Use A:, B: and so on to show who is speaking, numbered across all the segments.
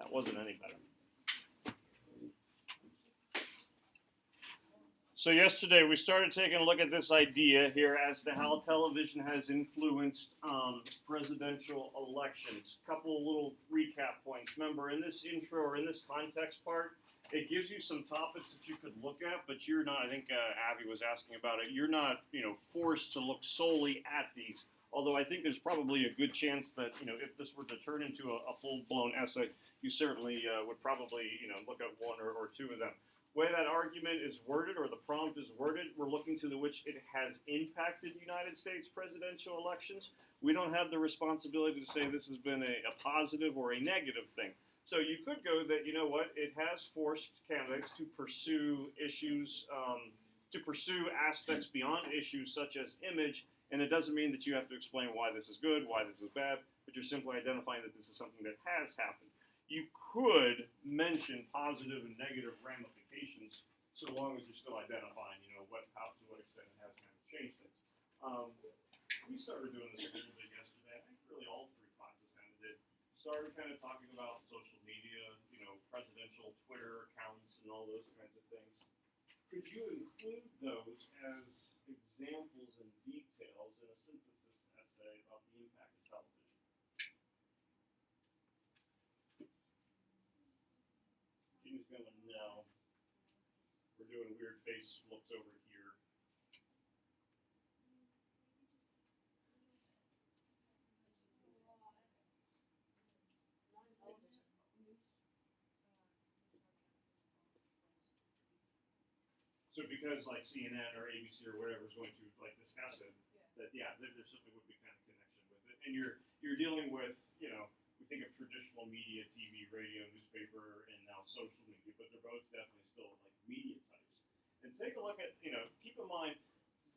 A: That wasn't any better. So yesterday we started taking a look at this idea here as to how television has influenced presidential elections. Couple of little recap points. Remember, in this intro or in this context part, it gives you some topics that you could look at, but you're not, I think Abby was asking about it, you're not, forced to look solely at these. Although I think there's probably a good chance that, if this were to turn into a full-blown essay, you certainly would probably, look at one or two of them. The way that argument is worded or the prompt is worded, we're looking to which it has impacted United States presidential elections. We don't have the responsibility to say this has been a positive or a negative thing. So you could go that, it has forced candidates to pursue issues, to pursue aspects beyond issues such as image, and it doesn't mean that you have to explain why this is good, why this is bad, but you're simply identifying that this is something that has happened. You could mention positive and negative ramifications so long as you're still identifying, to what extent it has kind of changed things. We started doing this a little bit yesterday. I think really all three classes kind of did. Started kind of talking about social media, presidential Twitter accounts and all those kinds of things. Could you include those as examples and details in a synthesis essay about the impact of television? Jean's going, no. We're doing weird face looks over here. So because like CNN or ABC or whatever is going to discuss it, that there certainly would be kind of connection with it. And you're dealing with, we think of traditional media, TV, radio, newspaper, and now social media, but they're both definitely still media types. And take a look at, keep in mind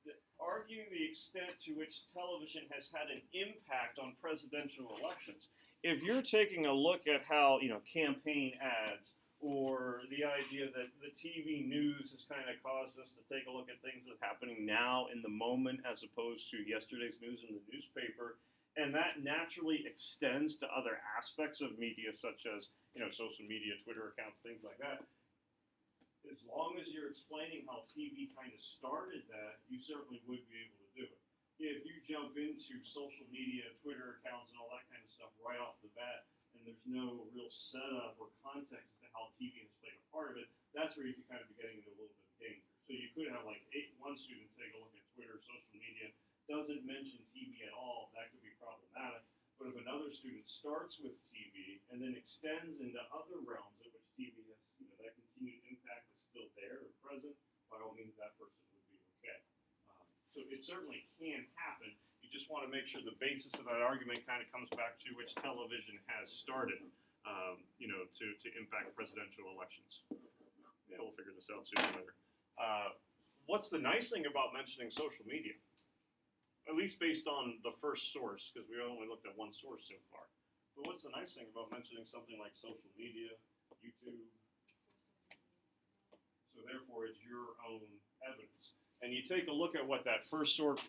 A: that arguing the extent to which television has had an impact on presidential elections. If you're taking a look at how, campaign ads, or the idea that the TV news has kind of caused us to take a look at things that are happening now in the moment as opposed to yesterday's news in the newspaper, and that naturally extends to other aspects of media such as, social media, Twitter accounts, things like that. As long as you're explaining how TV kind of started that, you certainly would be able to do it. If you jump into social media, Twitter accounts, and all that kind of stuff right off the bat, and there's no real setup or context as to how TV has played a part of it, that's where you could kind of be getting into a little bit of danger. So you could have one student take a look at Twitter, social media, doesn't mention TV at all, that could be problematic. But if another student starts with TV and then extends into other realms at which TV has, that continued impact is still there or present, by all means that person would be okay. So it certainly can happen. You just want to make sure the basis of that argument kind of comes back to which television has started, to impact presidential elections. Yeah, we'll figure this out sooner or later. What's the nice thing about mentioning social media? At least based on the first source, because we only looked at one source so far. But what's the nice thing about mentioning something like social media, YouTube? So therefore, it's your own evidence. And you take a look at what that first source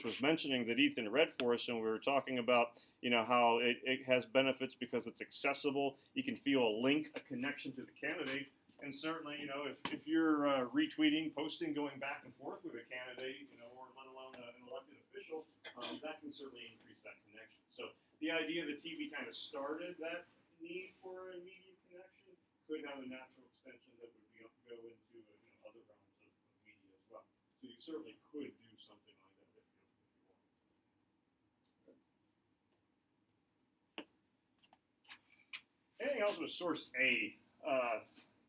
A: was mentioning that Ethan read for us, and we were talking about, how it has benefits because it's accessible. You can feel a link, a connection to the candidate. And certainly, if you're retweeting, posting, going back and forth with a candidate, or let alone an elected official, that can certainly increase that connection. So the idea that TV kind of started that need for an immediate connection could have a natural extension that would go into other realms of media as well. So you certainly could do something like that if you want. Anything else with source A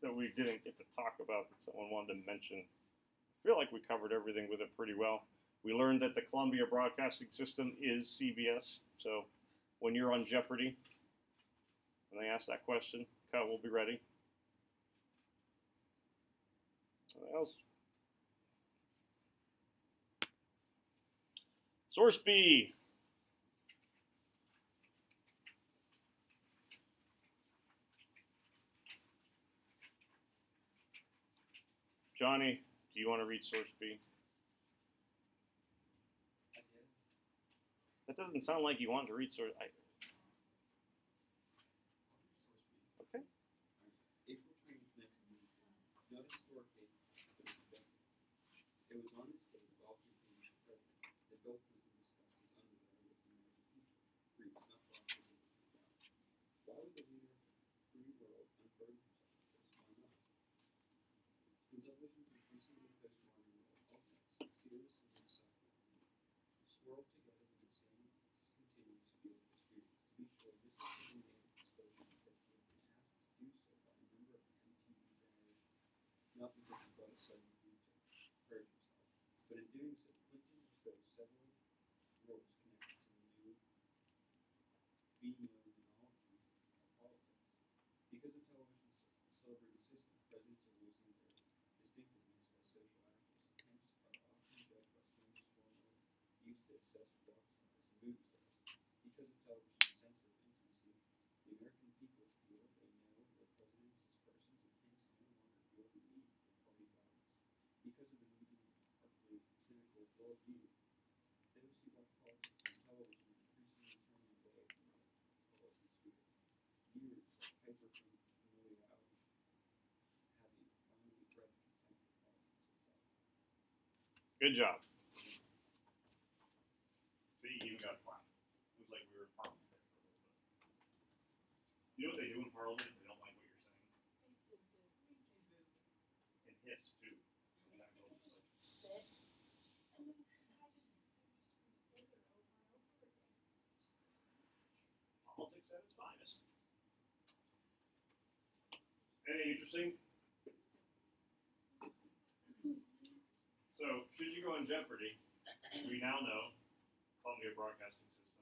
A: that we didn't get to talk about that someone wanted to mention? I feel like we covered everything with it pretty well. We learned that the Columbia Broadcasting System is CBS. So when you're on Jeopardy, when they ask that question, Cut will be ready. What else? Source B. Johnny, do you want to read source B? That doesn't sound like you want to read source.
B: Okay.
C: April 20th, 1992. Not a historic date, but it's objective. It was on this day that all campaigns for president that Bill Clinton discussed his underwear with the American people. Briefs, not boxes of the doubt. Why would the leader of the free world unburden himself with this? Why not? In television's increasingly postmodern world, all sex, serious and unself-reliant, swirled together in the same discontinuous field of experience. To be sure, this was a made disclosure because he had been asked to do so by a member of the MTV generation, not because he felt a sudden need to purge himself, but in doing so, Clinton exposed several roles connected to the new phenomenology of politics. Because of television's celebrity system, presidents are losing their distinctiveness as social actors, and hence are often judged by standards formerly used to assess rock stars and movie stars. Because of television's sense of intimacy, the American people feel they know their presidents as persons and hence no longer feel the need for party violence. Because of the medium ugly, cynical worldview, those who watch politics on television are increasingly turning away from the policy sphere. Viewers like hyper-familiarity having finally bred the contempt for politics itself.
A: Good job. See, you even got a clap. It was like we were in Parliament there for a little bit. You know what they do in Parliament if they don't like what you're saying? And hiss, too. Sometimes they'll just like...
D: And then the guy just sits there and just screams bigger over and over again.
A: Politics at its finest. Anything interesting? So, should you go on Jeopardy, we now know Columbia Broadcasting System,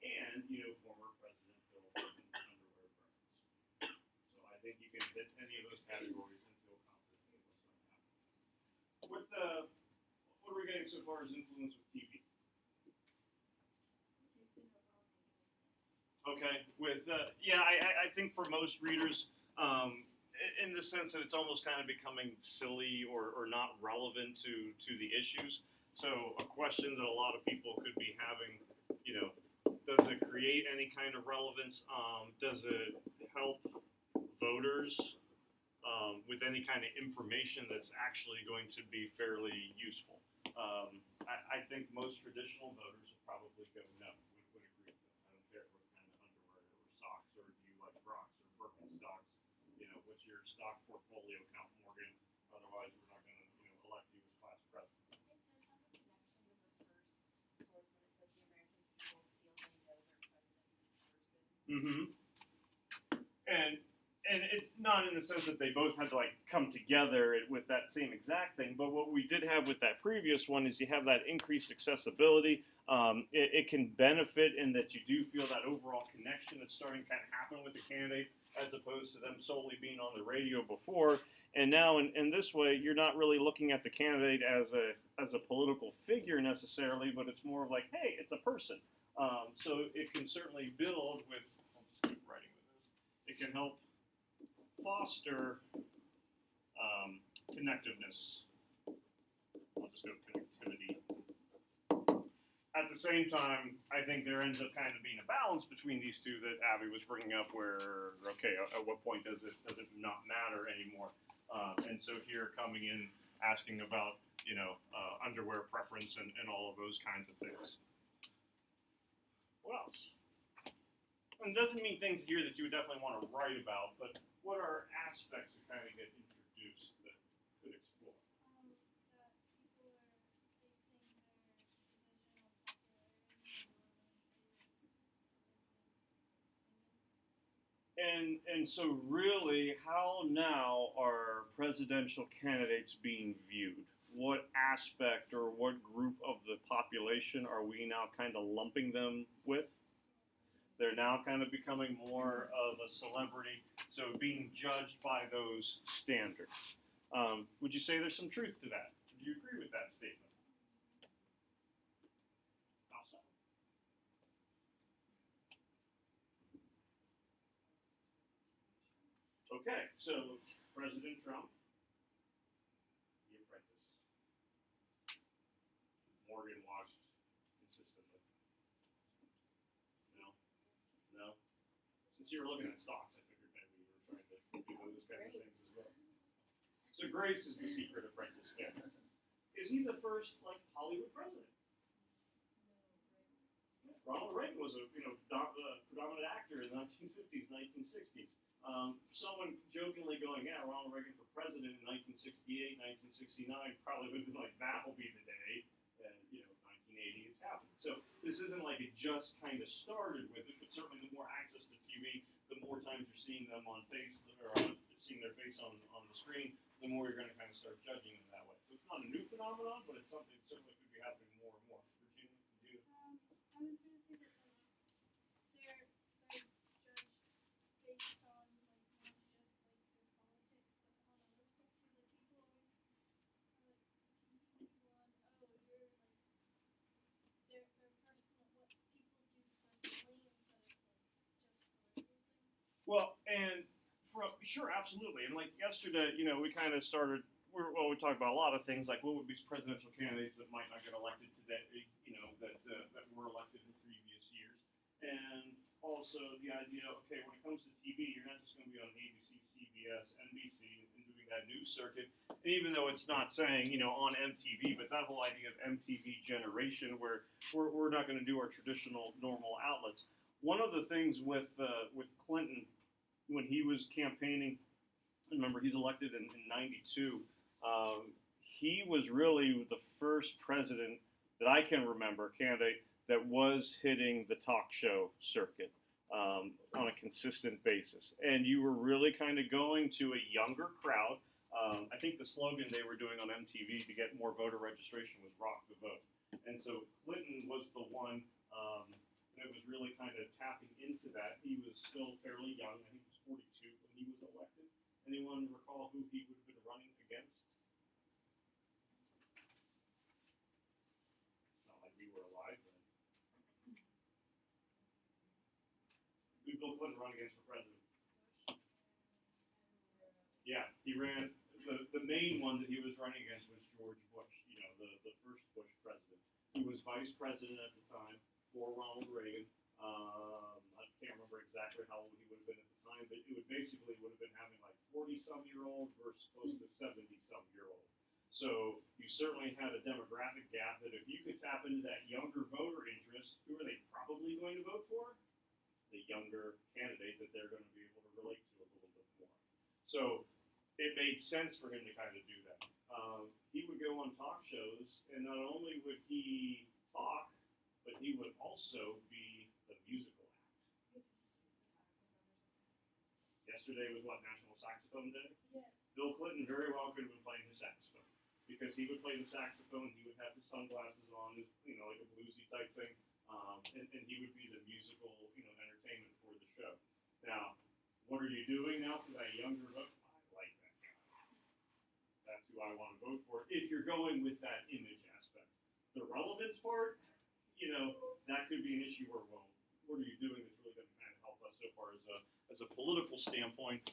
A: and you know former President Bill Clinton's underwear preference. So I think you can hit any of those categories and feel confident in what's going to happen. What are we getting so far as influence with TV? Okay, with I think for most readers, in the sense that it's almost kind of becoming silly or not relevant to the issues. So a question that a lot of people could be having, does it create any kind of relevance? Does it help voters with any kind of information that's actually going to be fairly useful? I think most traditional voters would probably go no, would agree with that. I don't care what kind of underwear or socks, or do you like Crocs or Birkenstocks? What's your stock portfolio count, Morgan? Otherwise, we're not going to, elect you as class president.
D: It does have a connection with the first source when it says the American people feel they know their president as a person.
A: Mm-hmm. And it's not in the sense that they both had to come together with that same exact thing, but what we did have with that previous one is you have that increased accessibility. It can benefit in that you do feel that overall connection that's starting to kind of happen with the candidate, as opposed to them solely being on the radio before. And now in this way, you're not really looking at the candidate as a political figure necessarily, but it's more of like, hey, it's a person. So it can certainly build with, I'll just keep writing with this, it can help foster connectiveness. I'll just go connectivity. At the same time, I think there ends up kind of being a balance between these two that Abby was bringing up where, okay, at what point does it not matter anymore? And so here coming in, asking about, underwear preference and all of those kinds of things. What else? And it doesn't mean things here that you would definitely want to write about, but what are aspects that kind of get introduced that could explore?
D: That people are basing their position on popularity
A: And so really, how now are presidential candidates being viewed? What aspect or what group of the population are we now kind of lumping them with? They're now kind of becoming more of a celebrity, so being judged by those standards. Would you say there's some truth to that? Do you agree with that statement? How so? Okay, so President Trump, The Apprentice. Morgan watched consistently. No? Since you were looking at stocks, I figured maybe you were So Grace is the secret apprentice family. Is he the first like Hollywood president? Yeah, Ronald Reagan was a predominant actor in the 1950s, 1960s. Someone jokingly going, yeah, Ronald Reagan for president in 1968, 1969 probably would have been like, that will be the day. And 1980, it's happened. So this isn't like it just kind of started with it, but certainly the more access to TV, the more times you're seeing them on seeing their face on the screen, the more you're going to kind of start judging them that way. So it's not a new phenomenon, but it's something that certainly could be happening more and more. Virginia?
B: I was gonna say that they're judged based on like not just like their politics, but on other stuff too. Like people always TV people on you're like their personal what people do personally instead of like just political things.
A: Well, and sure, absolutely. And like yesterday, we kind of started. We talked about a lot of things like what would be presidential candidates that might not get elected today, that were elected in previous years, and also the idea, okay, when it comes to TV, you're not just going to be on ABC, CBS, NBC, and doing that news circuit. And even though it's not saying on MTV, but that whole idea of MTV generation, where we're not going to do our traditional normal outlets. One of the things with Clinton when he was campaigning, remember he's elected in '92. He was really the first president that I can remember, candidate, that was hitting the talk show circuit on a consistent basis. And you were really kind of going to a younger crowd. I think the slogan they were doing on MTV to get more voter registration was "Rock the Vote." And so Clinton was the one that was really kind of tapping into that. He was still fairly young. I think he was 42 when he was elected. Anyone recall who he would have been running against? Not like we were alive then. Who did Bill Clinton run against for president? Yeah, he ran. The main one that he was running against was George Bush, the first Bush president. He was vice president at the time for Ronald Reagan. I can't remember exactly how old he would have been at the time, but it would have been having like 40-some-year-old versus close to 70-some-year-old. So you certainly had a demographic gap that if you could tap into that younger voter interest, who are they probably going to vote for? The younger candidate that they're going to be able to relate to a little bit more. So it made sense for him to kind of do that. He would go on talk shows, and not only would he talk, but he would also be the musical act. Yesterday was National Saxophone Day?
B: Yes.
A: Bill Clinton very well could have been playing the saxophone, because he would play the saxophone, he would have his sunglasses on, like a bluesy type thing, and he would be the musical, entertainment for the show. Now, what are you doing now for that younger vote? I like that guy. That's who I want to vote for, if you're going with that image aspect. The relevance part, that could be an issue where, well, what are you doing that's really going to kind of help us so far as a political standpoint?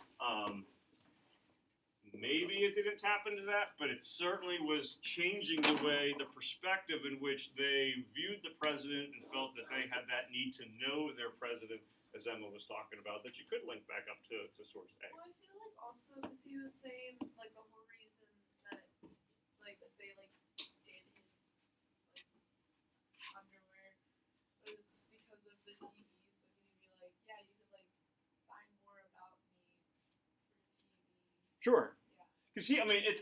A: Maybe it didn't tap into that, but it certainly was changing the perspective in which they viewed the president and felt that they had that need to know their president, as Emma was talking about, that you could link back up to source A.
E: Well, I feel like also because he was saying like the whole reason that like they like did his like underwear was because of the TV. So he'd be like, yeah, you could like find more about me through TV.
A: Sure.
E: Yeah.
A: Because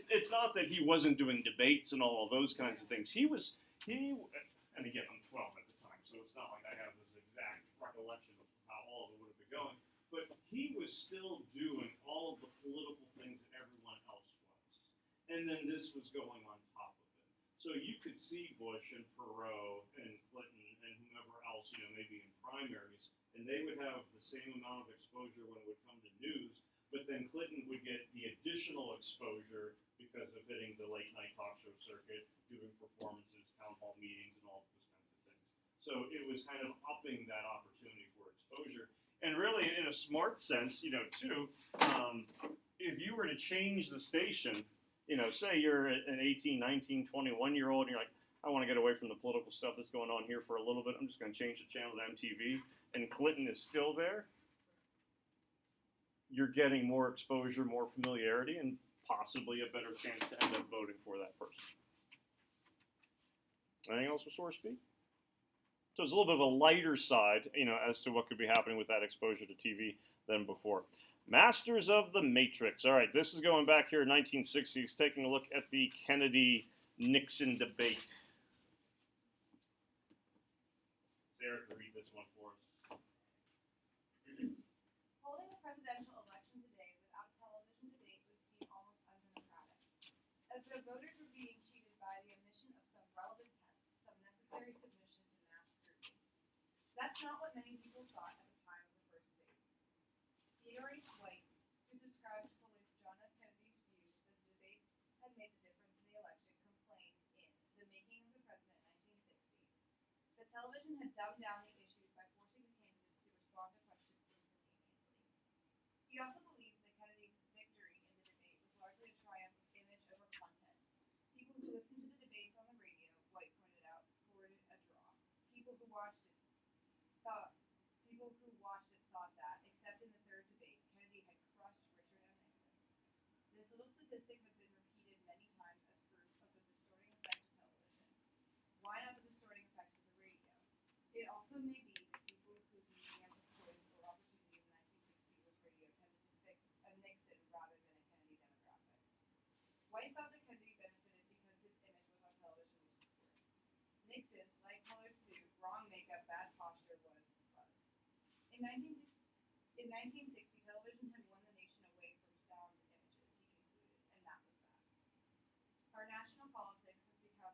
A: it's not that he wasn't doing debates and all of those kinds of things. And again, I'm 12 at the time, so it's not like I have this exact recollection of how all of it would have been going. But he was still doing all of the political things that everyone else was. And then this was going on top of it. So you could see Bush and Perot and Clinton and whomever else, maybe in primaries, and they would have the same amount of exposure when it would come to news, but then Clinton would get the additional exposure because of hitting the late night talk show circuit, doing performances, town hall meetings, and all of those kinds of things. So it was kind of upping that opportunity for exposure. And really, in a smart sense, too, if you were to change the station, say you're an 18, 19, 21-year-old, and you're like, I want to get away from the political stuff that's going on here for a little bit. I'm just going to change the channel to MTV, and Clinton is still there. You're getting more exposure, more familiarity, and possibly a better chance to end up voting for that person. Anything else with source B? So it's a little bit of a lighter side, as to what could be happening with that exposure to TV than before. Masters of the Matrix. All right, this is going back here in 1960s, taking a look at the Kennedy-Nixon debate. Sarah can read this one for us.
D: Holding a presidential election today without a television debate would seem almost undemocratic, as though voters were being cheated by the omission of some relevant test, some necessary submission to mass scrutiny. That's not what many people thought at the time of the first debates. Theodore H. White, who subscribed fully to John F. Kennedy's views that the debates had made the difference in the election, complained in The Making of the President, 1960, that television had dumbed down the issues by forcing the candidates to respond to questions instantaneously. He also believed that Kennedy's victory in the debate was largely a triumph of image over content. People who listened to the debates on the radio, White pointed out, scored it a draw. People who watched it thought that, except in the third debate, Kennedy had crushed Richard M. Nixon. This little statistic had been repeated many times as proof of the distorting effect of television. Why not the distorting effect of the radio? It also may be that people whose medium of choice or opportunity in the 1960s was radio tended to pick a Nixon rather than a Kennedy demographic. White thought that Kennedy benefited because his image was on television was poorest. Nixon, light-colored suit, wrong makeup, bad posture, was buzzed. In 1960, television had won the nation away from sound images, he concluded, and that was that. Our national politics has become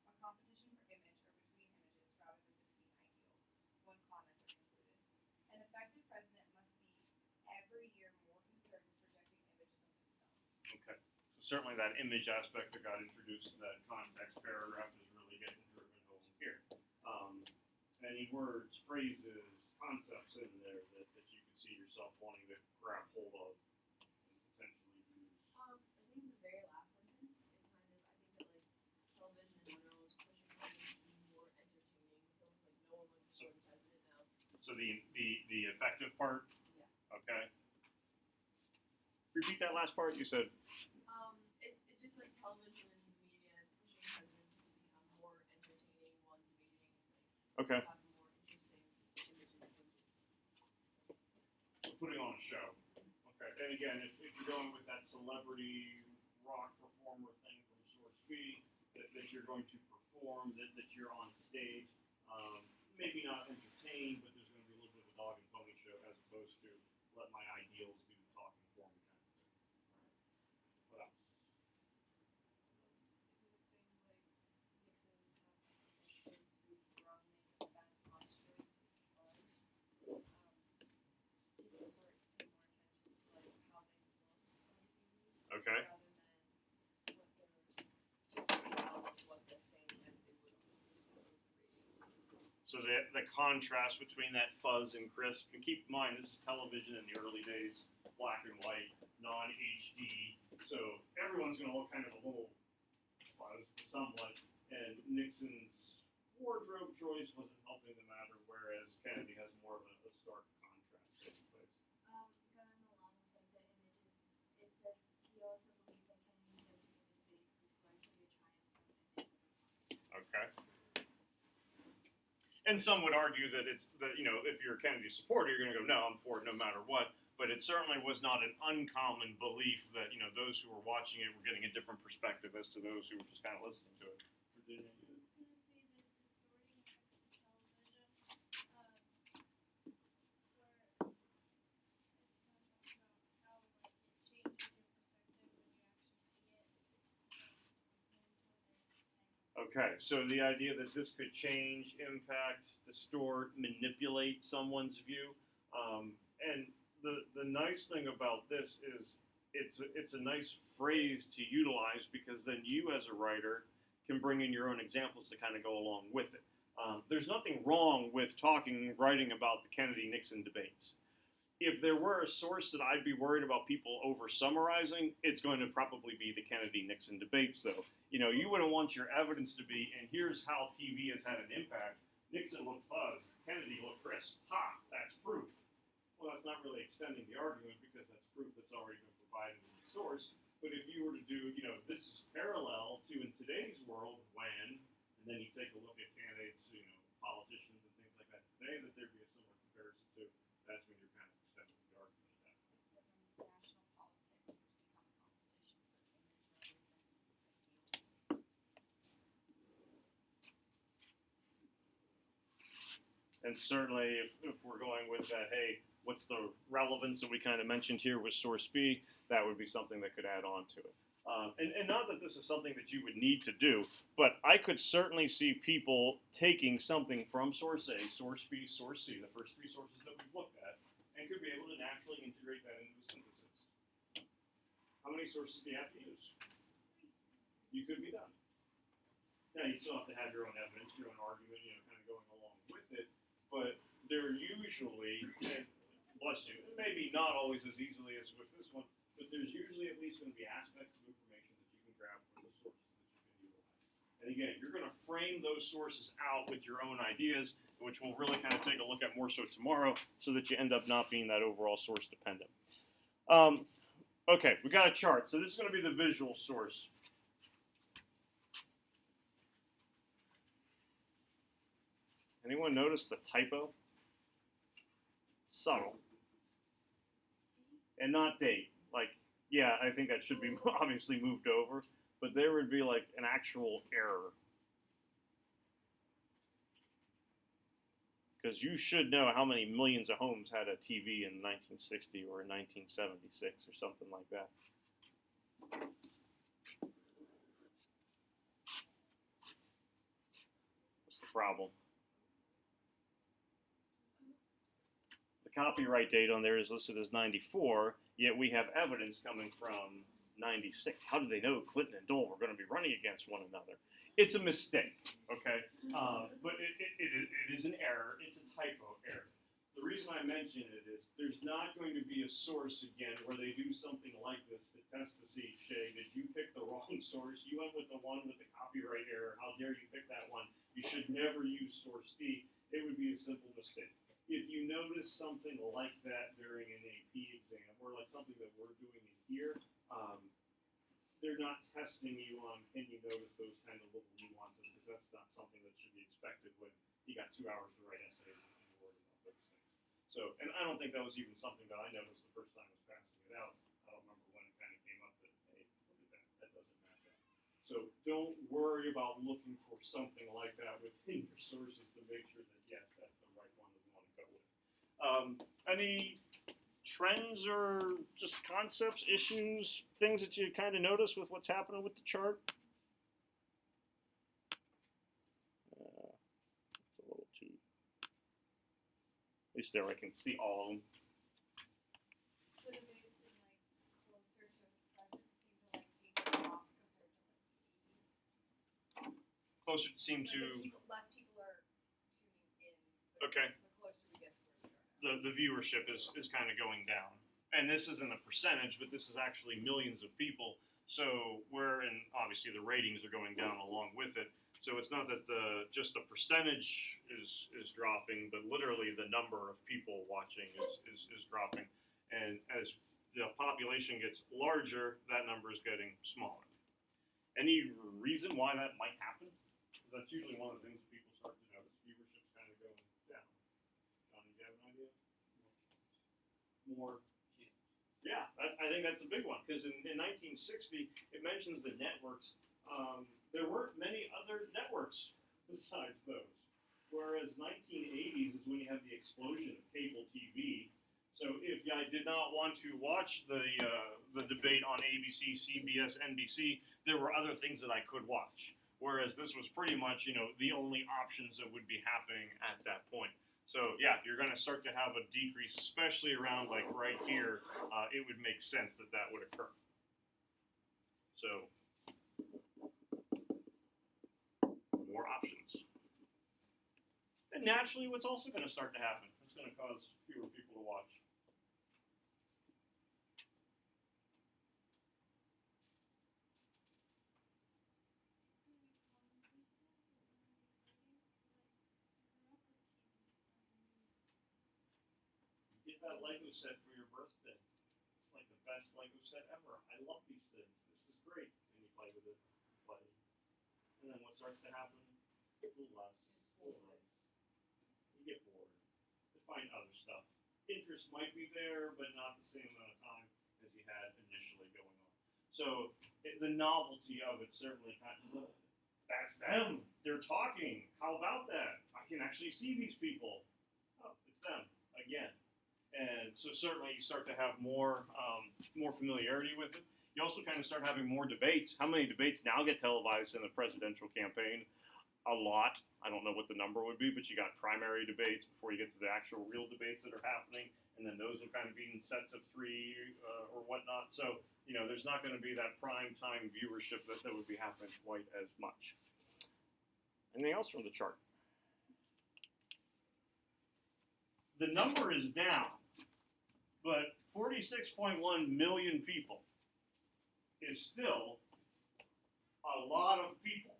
D: a competition for image or between images rather than between ideals, one commenter concluded. An effective president must be every year more concerned with projecting images of himself.
A: Okay. So certainly that image aspect that got introduced in that context paragraph is really getting driven home here. Any words, phrases, concepts in there that you can see yourself wanting to grab hold of and potentially use?
E: I think the very last sentence, I think that television in general is pushing presidents to be more entertaining. It's almost like no one wants to be president now.
A: So the effective part?
E: Yeah.
A: Okay. Repeat that last part you said.
E: It's just like television and media is pushing presidents to become more entertaining while debating.
A: Okay.
E: Have more interesting images than just.
A: Putting on a show. Okay. And again, if you're going with that celebrity rock performer thing from Source B, that you're going to perform, that you're on stage, maybe not entertained, but there's going to be a little bit of a dog and pony show as opposed to let my ideals do the talking for me kind of thing. All right. What else? Okay. So the contrast between that fuzz and crisp, and keep in mind this is television in the early days, black and white, non-HD, so everyone's going to look kind of a little fuzzed somewhat, and Nixon's wardrobe choice wasn't helping the matter, whereas Kennedy has more of a stark contrast taking place.
B: Going along with the images, it says he also believed that Kennedy's victory in the debates was largely a triumph of image over content.
A: Okay. And some would argue that it's that if you're a Kennedy supporter, you're going to go, no, I'm for it no matter what. But it certainly was not an uncommon belief that those who were watching it were getting a different perspective as to those who were just kind of listening to it. Virginia,
B: I'm going to say that distorting effects of television, where it's going to talk about how it changes your perspective when you actually see it, instead of just listening to what they're saying.
A: Okay, so the idea that this could change, impact, distort, manipulate someone's view, and the nice thing about this is it's a nice phrase to utilize because then you as a writer can bring in your own examples to kind of go along with it. There's nothing wrong with writing about the Kennedy-Nixon debates. If there were a source that I'd be worried about people over-summarizing, it's going to probably be the Kennedy-Nixon debates, though. You wouldn't want your evidence to be, and here's how TV has had an impact. Nixon looked fuzzed, Kennedy looked crisp. Ha! That's proof. Well, that's not really extending the argument because that's proof that's already been provided in the source. But if you were And certainly, if we're going with that, hey, what's the relevance that we kind of mentioned here with source B, that would be something that could add on to it. And not that this is something that you would need to do, but I could certainly see people taking something from source A, source B, source C, the first three sources that we've looked at, and could be able to naturally integrate that into a synthesis. How many sources do you have to use? You could be done. Now, you still have to have your own evidence, your own argument, kind of going along with it, but they're usually, bless you, maybe not always as easily as with this one, but there's usually at least going to be aspects of information that you can grab from the sources that you can utilize. And again, you're going to frame those sources out with your own ideas, which we'll really kind of take a look at more so tomorrow, so that you end up not being that overall source dependent. Okay, we got a chart. So this is going to be the visual source. Anyone notice the typo? It's subtle. And not date. Like, yeah, I think that should be obviously moved over, but there would be like an actual error. Because you should know how many millions of homes had a TV in 1960 or 1976 or something like that. What's the problem? The copyright date on there is listed as 94, yet we have evidence coming from 96. How do they know Clinton and Dole were going to be running against one another? It's a mistake, okay? But it is an error. It's a typo error. The reason I mention it is there's not going to be a source again where they do something like this to test to see, Shay, did you pick the wrong source? You went with the one with the copyright error. How dare you pick that one? You should never use source D. It would be a simple mistake. If you notice something like that during an AP exam, or like something that we're doing in here, they're not testing you on can you notice those kind of little nuances, because that's not something that should be expected when you got 2 hours to write essays and worry about those things. So, and I don't think that was even something that I noticed the first time I was passing it out. I don't remember when it kind of came up that, hey, look at that, that doesn't match up. So don't worry about looking for something like that within your sources to make sure that, yes, that's the right one that we want to go with. Any trends or just concepts, issues, things that you kind of notice with what's happening with the chart? It's a little too, at least there I can see all of them.
D: Would it make it seem like closer to the present seem to take it off compared to
A: Closer seem
D: like
A: to,
D: less people are tuning in.
A: Okay.
D: The closer we get to where we are now.
A: the viewership is kind of going down. And this isn't a percentage, but this is actually millions of people. So and obviously the ratings are going down along with it. So it's not that just the percentage is dropping, but literally the number of people watching is dropping. And as the population gets larger, that number is getting smaller. Any reason why that might happen? Because that's usually one of the things people start to notice. Viewership's kind of going down. Johnny, do you have an idea? More. Yeah, I think that's a big one, because in 1960, it mentions the networks. There weren't many other networks besides those. Whereas 1980s is when you have the explosion of cable TV. So if I did not want to watch the debate on ABC, CBS, NBC, there were other things that I could watch. Whereas this was pretty much, the only options that would be happening at that point. So yeah, if you're going to start to have a decrease, especially around like right here, it would make sense that that would occur. So more options. And naturally, what's also going to start to happen, it's going to cause fewer people to watch. Get that Lego set for your birthday. It's like the best Lego set ever. I love these things. This is great. And you play with it. Play. And then what starts to happen? A little less. A little less. You get bored. You find other stuff. Interest might be there, but not the same amount of time as you had initially going on. So the novelty of it certainly kind of, that's them. They're talking. How about that? I can actually see these people. it's them again. And so certainly you start to have more familiarity with it. You also kind of start having more debates. How many debates now get televised in the presidential campaign? A lot. I don't know what the number would be, but you got primary debates before you get to the actual real debates that are happening, and then those will kind of be in sets of three or whatnot. So, there's not going to be that prime time viewership that would be happening quite as much. Anything else from the chart? The number is down, but 46.1 million people is still a lot of people.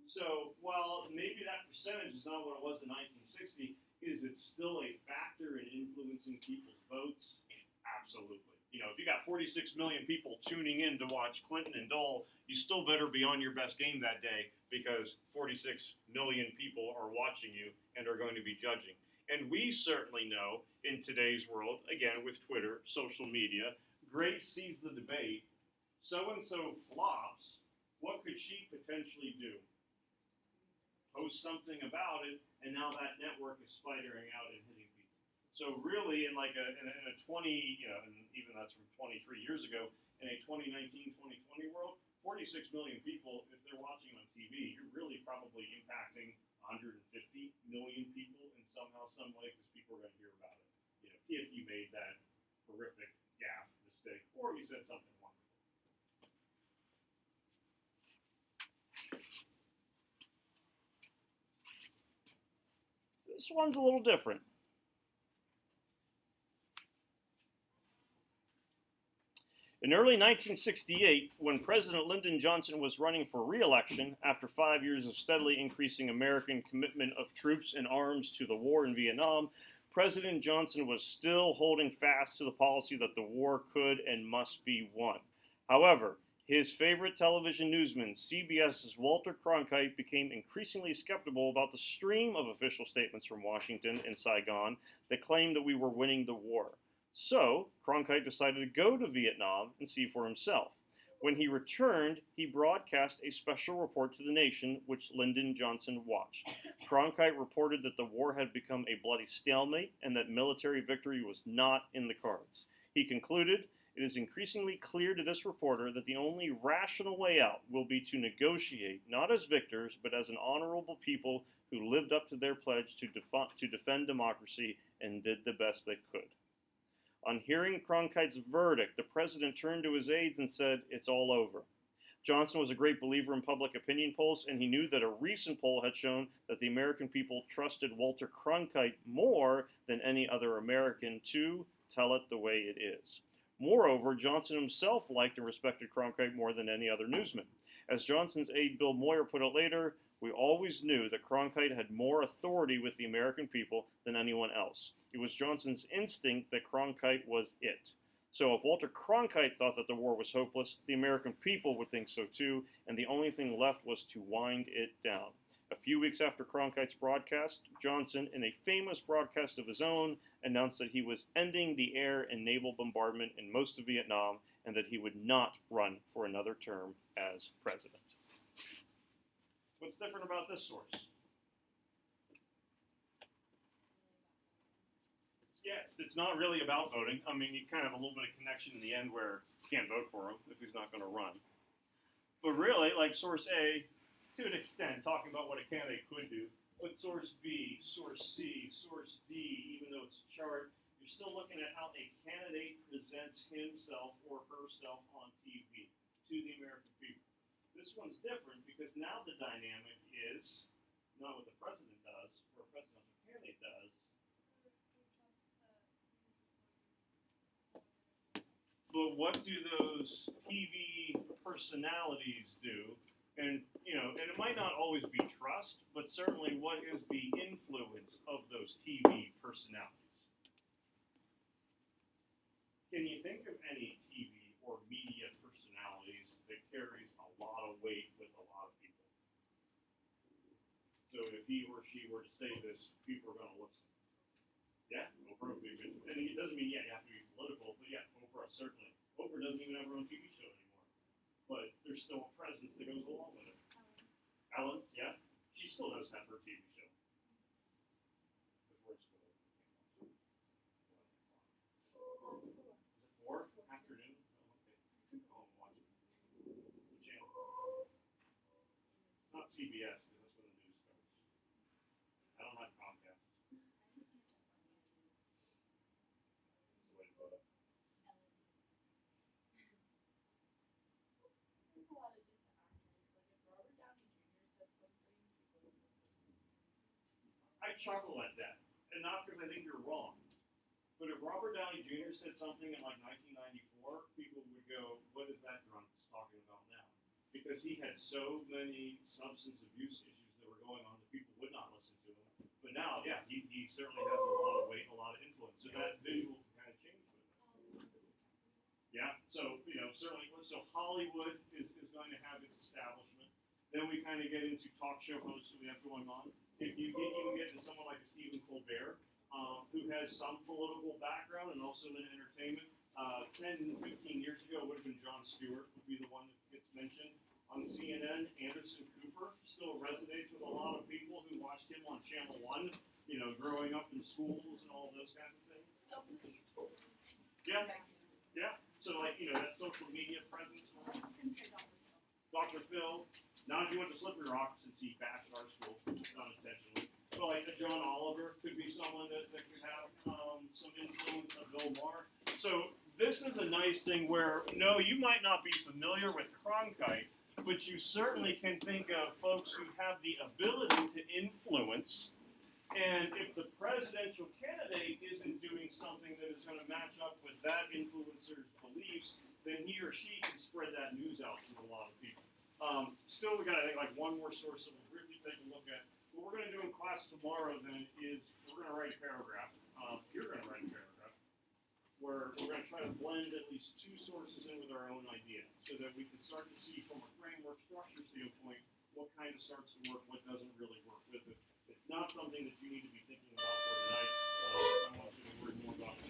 A: So while maybe that percentage is not what it was in 1960, is it still a factor in influencing people's votes? Absolutely. If you got 46 million people tuning in to watch Clinton and Dole, you still better be on your best game that day because 46 million people are watching you and are going to be judging. And we certainly know in today's world, again with Twitter, social media, Grace sees the debate, so-and-so flops, what could she potentially do? Post something about it, and now that network is spidering out and hitting people. So really, in a 20, and even that's from 23 years ago, in a 2019, 2020 world, 46 million people, if they're watching on TV, you're really probably impacting 150 million people in somehow, some way, because people are going to hear about it. If you made that horrific gaffe, mistake, or you said something wonderful. This one's a little different. In early 1968, when President Lyndon Johnson was running for re-election after 5 years of steadily increasing American commitment of troops and arms to the war in Vietnam, President Johnson was still holding fast to the policy that the war could and must be won. However, his favorite television newsman, CBS's Walter Cronkite, became increasingly skeptical about the stream of official statements from Washington and Saigon that claimed that we were winning the war. So, Cronkite decided to go to Vietnam and see for himself. When he returned, he broadcast a special report to the nation, which Lyndon Johnson watched. Cronkite reported that the war had become a bloody stalemate and that military victory was not in the cards. He concluded, "It is increasingly clear to this reporter that the only rational way out will be to negotiate, not as victors, but as an honorable people who lived up to their pledge to defend democracy and did the best they could." On hearing Cronkite's verdict, the president turned to his aides and said, "It's all over." Johnson was a great believer in public opinion polls, and he knew that a recent poll had shown that the American people trusted Walter Cronkite more than any other American to tell it the way it is. Moreover, Johnson himself liked and respected Cronkite more than any other newsman. As Johnson's aide Bill Moyer put it later, "We always knew that Cronkite had more authority with the American people than anyone else. It was Johnson's instinct that Cronkite was it." So if Walter Cronkite thought that the war was hopeless, the American people would think so too, and the only thing left was to wind it down. A few weeks after Cronkite's broadcast, Johnson, in a famous broadcast of his own, announced that he was ending the air and naval bombardment in most of Vietnam and that he would not run for another term as president. What's different about this source? Yeah, it's not really about voting. I mean, you kind of have a little bit of connection in the end where you can't vote for him if he's not going to run. But really, like source A, to an extent, talking about what a candidate could do. But source B, source C, source D, even though it's a chart, you're still looking at how a candidate presents himself or herself on TV to the American people. This one's different because now the dynamic is not what the president does or a presidential candidate does. But what do those TV personalities do? And, and it might not always be trust, but certainly what is the influence of those TV personalities? Can you think of any TV or media personalities that carries a lot of weight with a lot of people? So if he or she were to say this, people are going to listen. Yeah, Oprah would be good. And it doesn't mean, you have to be political, but yeah, Oprah certainly. Oprah doesn't even have her own TV show anymore. But there's still a presence that goes along with it. Ellen, yeah, she still does have her TV show. CBS because that's where the news starts. I don't have Comcast. That's the way to put it.
E: I think a lot of just actors, like if Robert Downey Jr. said something, people would listen.
A: I chuckle at that, and not because I think you're wrong. But if Robert Downey Jr. said something in like 1994, people would go, "What is that drunk talking about now?" Because he had so many substance abuse issues that were going on that people would not listen to him. But now, yeah, he certainly has a lot of weight, and a lot of influence. So that visual can kind of change with it. Yeah. So certainly, so Hollywood is going to have its establishment. Then we kind of get into talk show hosts that we have going on. If you even get into someone like a Stephen Colbert, who has some political background and also in entertainment. 10, 15 years ago, it would have been Jon Stewart would be the one that gets mentioned. On CNN, Anderson Cooper still resonates with a lot of people who watched him on Channel 1, growing up in schools and all those kinds of things.
E: Also the YouTubers.
A: Yeah, yeah. So, that social media presence. Dr. Phil. Now, if you went to Slippery Rock, since he bashed our school, unintentionally. But like a John Oliver could be someone that could have some influence, of Bill Maher. So this is a nice thing where, no, you might not be familiar with Cronkite, but you certainly can think of folks who have the ability to influence. And if the presidential candidate isn't doing something that is going to match up with that influencer's beliefs, then he or she can spread that news out to a lot of people. Still, we got to think like one more source that we'll really take a look at. What we're going to do in class tomorrow then is we're going to write a paragraph. You're going to write a paragraph where we're going to try to blend at least two sources in with our own idea so that we can start to see from a framework structure standpoint what kind of starts to work, what doesn't really work with it. It's not something that you need to be thinking about for tonight. I want you to worry more about it.